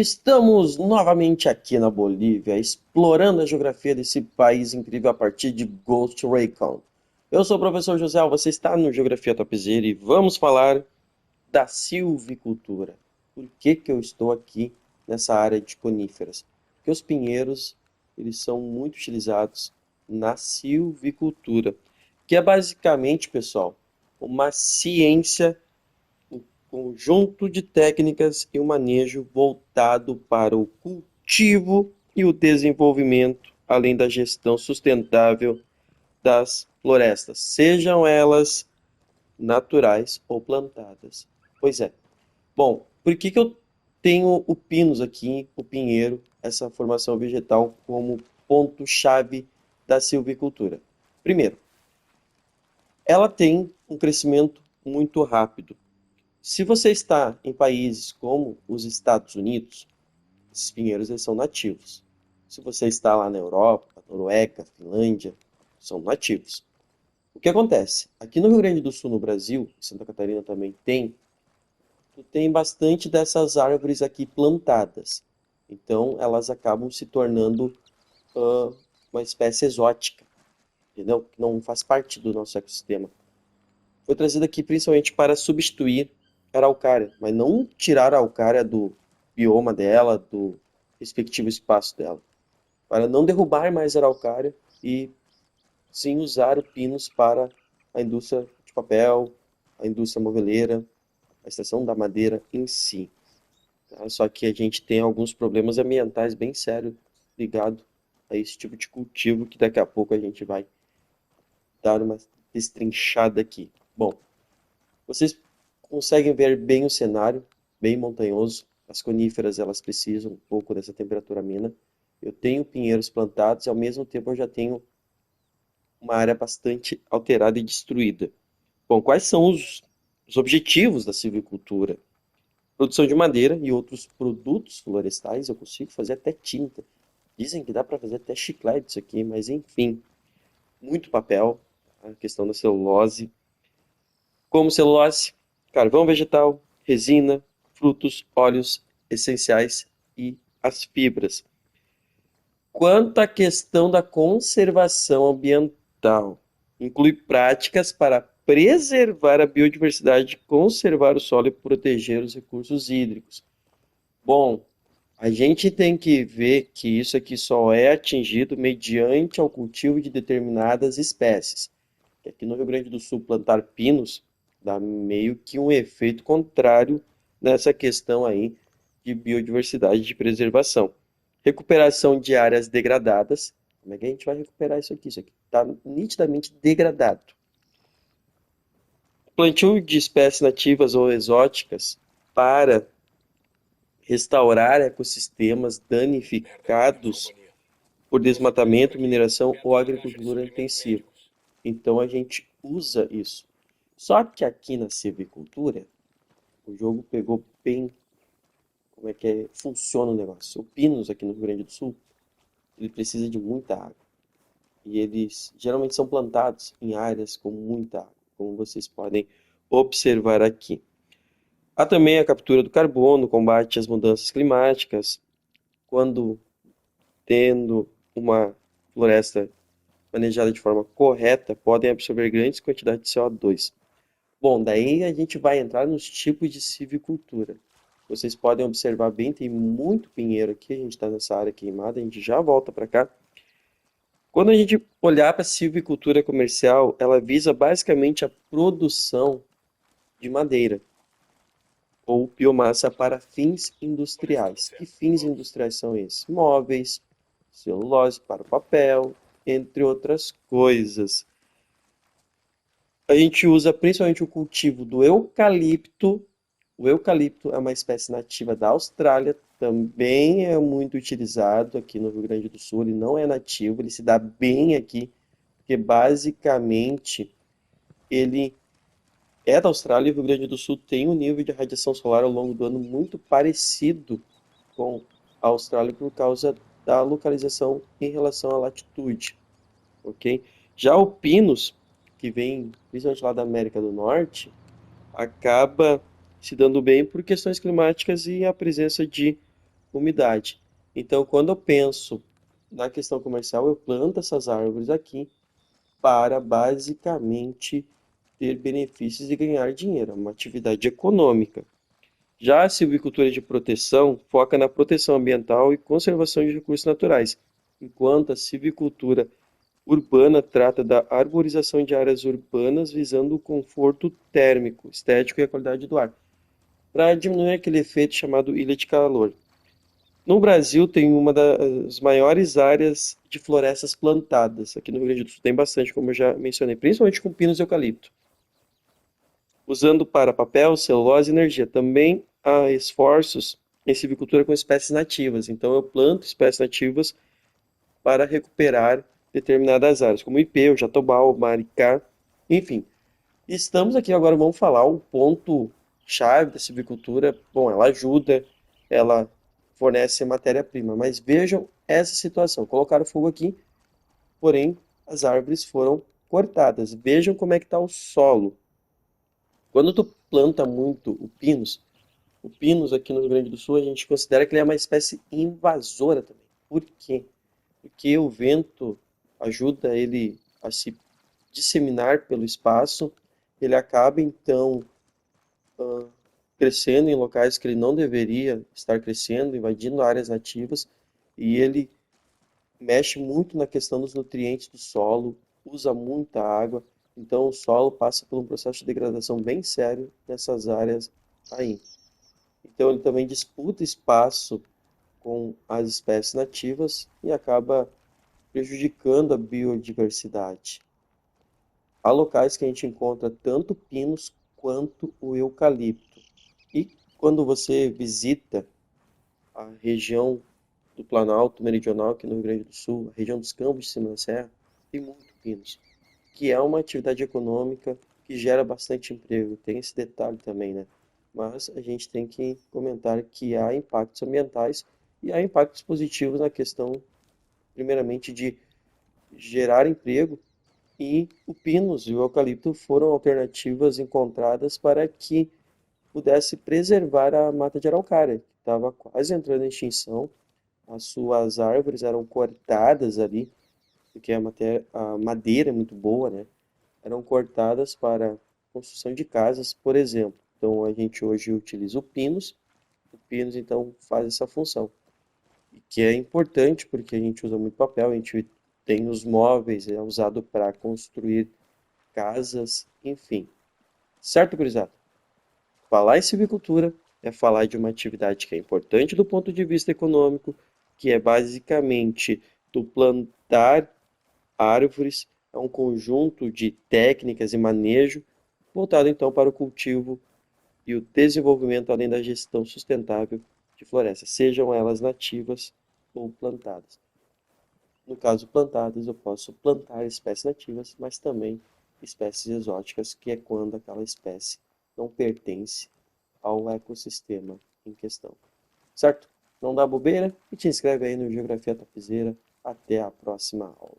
Estamos novamente aqui na Bolívia, explorando a geografia desse país incrível a partir de Ghost Recon. Eu sou o professor José, você está no Geografia Topzera e vamos falar da silvicultura. Por que eu estou aqui nessa área de coníferas? Porque os pinheiros, eles são muito utilizados na silvicultura, que é basicamente, pessoal, uma ciência, um conjunto de técnicas e um manejo voltado para o cultivo e o desenvolvimento, além da gestão sustentável das florestas, sejam elas naturais ou plantadas. Pois é. Bom, por que eu tenho o pinus aqui, o pinheiro, essa formação vegetal como ponto-chave da silvicultura? Primeiro, ela tem um crescimento muito rápido. Se você está em países como os Estados Unidos, esses pinheiros eles são nativos. Se você está lá na Europa, Noruega, Finlândia, são nativos. O que acontece? Aqui no Rio Grande do Sul, no Brasil, Santa Catarina também tem, tu tem bastante dessas árvores aqui plantadas. Então, elas acabam se tornando uma espécie exótica, entendeu? Que não faz parte do nosso ecossistema. Foi trazida aqui principalmente para substituir a araucária, mas não tirar a araucária do bioma dela, do respectivo espaço dela. Para não derrubar mais a araucária e sim usar o pinus para a indústria de papel, a indústria moveleira, a extração da madeira em si. Tá? Só que a gente tem alguns problemas ambientais bem sérios ligados a esse tipo de cultivo que daqui a pouco a gente vai dar uma destrinchada aqui. Bom, vocês conseguem ver bem o cenário, bem montanhoso. As coníferas elas precisam um pouco dessa temperatura amena. Eu tenho pinheiros plantados e ao mesmo tempo eu já tenho uma área bastante alterada e destruída. Bom, quais são os objetivos da silvicultura? Produção de madeira e outros produtos florestais, eu consigo fazer até tinta. Dizem que dá para fazer até chiclete isso aqui, mas enfim, muito papel, a questão da celulose. Como celulose, carvão vegetal, resina, frutos, óleos essenciais e as fibras. Quanto à questão da conservação ambiental, inclui práticas para preservar a biodiversidade, conservar o solo e proteger os recursos hídricos. Bom, a gente tem que ver que isso aqui só é atingido mediante o cultivo de determinadas espécies. Aqui no Rio Grande do Sul, plantar pinos dá meio que um efeito contrário nessa questão aí de biodiversidade e de preservação. Recuperação de áreas degradadas. Como é que a gente vai recuperar isso aqui? Isso aqui está nitidamente degradado. Plantio de espécies nativas ou exóticas para restaurar ecossistemas danificados por desmatamento, mineração ou agricultura intensiva. Então a gente usa isso. Só que aqui na silvicultura, o jogo pegou bem como é que funciona o negócio. O pinus aqui no Rio Grande do Sul, ele precisa de muita água. E eles geralmente são plantados em áreas com muita água, como vocês podem observar aqui. Há também a captura do carbono, combate às mudanças climáticas, quando tendo uma floresta manejada de forma correta, podem absorver grandes quantidades de CO2. Bom, daí a gente vai entrar nos tipos de silvicultura. Vocês podem observar bem, tem muito pinheiro aqui, a gente está nessa área queimada, a gente já volta para cá. Quando a gente olhar para a silvicultura comercial, ela visa basicamente a produção de madeira ou biomassa para fins industriais. Que fins industriais são esses? Móveis, celulose para papel, entre outras coisas. A gente usa principalmente o cultivo do eucalipto. O eucalipto é uma espécie nativa da Austrália, também é muito utilizado aqui no Rio Grande do Sul. Ele não é nativo, ele se dá bem aqui, porque basicamente ele é da Austrália e o Rio Grande do Sul tem um nível de radiação solar ao longo do ano muito parecido com a Austrália por causa da localização em relação à latitude, ok? Já o pinus, que vem principalmente lá da América do Norte, acaba se dando bem por questões climáticas e a presença de umidade. Então, quando eu penso na questão comercial, eu planto essas árvores aqui para basicamente ter benefícios e ganhar dinheiro, é uma atividade econômica. Já a silvicultura de proteção foca na proteção ambiental e conservação de recursos naturais, enquanto a silvicultura urbana trata da arborização de áreas urbanas visando o conforto térmico, estético e a qualidade do ar, para diminuir aquele efeito chamado ilha de calor. No Brasil tem uma das maiores áreas de florestas plantadas. Aqui no Rio Grande do Sul tem bastante, como eu já mencionei, principalmente com pinos e eucalipto, usando para papel, celulose e energia. Também há esforços em silvicultura com espécies nativas. Então eu planto espécies nativas para recuperar determinadas áreas, como o ipê, o jatobá, o maricá, enfim. Estamos aqui agora, vamos falar o ponto chave da silvicultura. Bom, ela ajuda, ela fornece matéria-prima, mas vejam essa situação. Colocaram fogo aqui, porém as árvores foram cortadas. Vejam como é que está o solo. Quando tu planta muito o pinus aqui no Rio Grande do Sul, a gente considera que ele é uma espécie invasora também. Por quê? Porque o vento ajuda ele a se disseminar pelo espaço, ele acaba então crescendo em locais que ele não deveria estar crescendo, invadindo áreas nativas, e ele mexe muito na questão dos nutrientes do solo, usa muita água, então o solo passa por um processo de degradação bem sério nessas áreas aí. Então ele também disputa espaço com as espécies nativas e acaba prejudicando a biodiversidade. Há locais que a gente encontra tanto pinos quanto o eucalipto. E quando você visita a região do Planalto Meridional, aqui no Rio Grande do Sul, a região dos Campos de Cima da Serra, tem muito pinos, que é uma atividade econômica que gera bastante emprego. Tem esse detalhe também, né? Mas a gente tem que comentar que há impactos ambientais e há impactos positivos na questão, primeiramente, de gerar emprego, e o pinus e o eucalipto foram alternativas encontradas para que pudesse preservar a mata de araucária, que estava quase entrando em extinção. As suas árvores eram cortadas ali, porque a madeira é muito boa, né? Eram cortadas para construção de casas, por exemplo. Então a gente hoje utiliza o pinus então faz essa função, e que é importante porque a gente usa muito papel, a gente tem os móveis, é usado para construir casas, enfim. Certo, gurizada? Falar em silvicultura é falar de uma atividade que é importante do ponto de vista econômico, que é basicamente tu plantar árvores, é um conjunto de técnicas e manejo voltado então para o cultivo e o desenvolvimento além da gestão sustentável de florestas, sejam elas nativas ou plantadas. No caso plantadas, eu posso plantar espécies nativas, mas também espécies exóticas, que é quando aquela espécie não pertence ao ecossistema em questão. Certo? Não dá bobeira e te inscreve aí no Geografia Topzera. Até a próxima aula.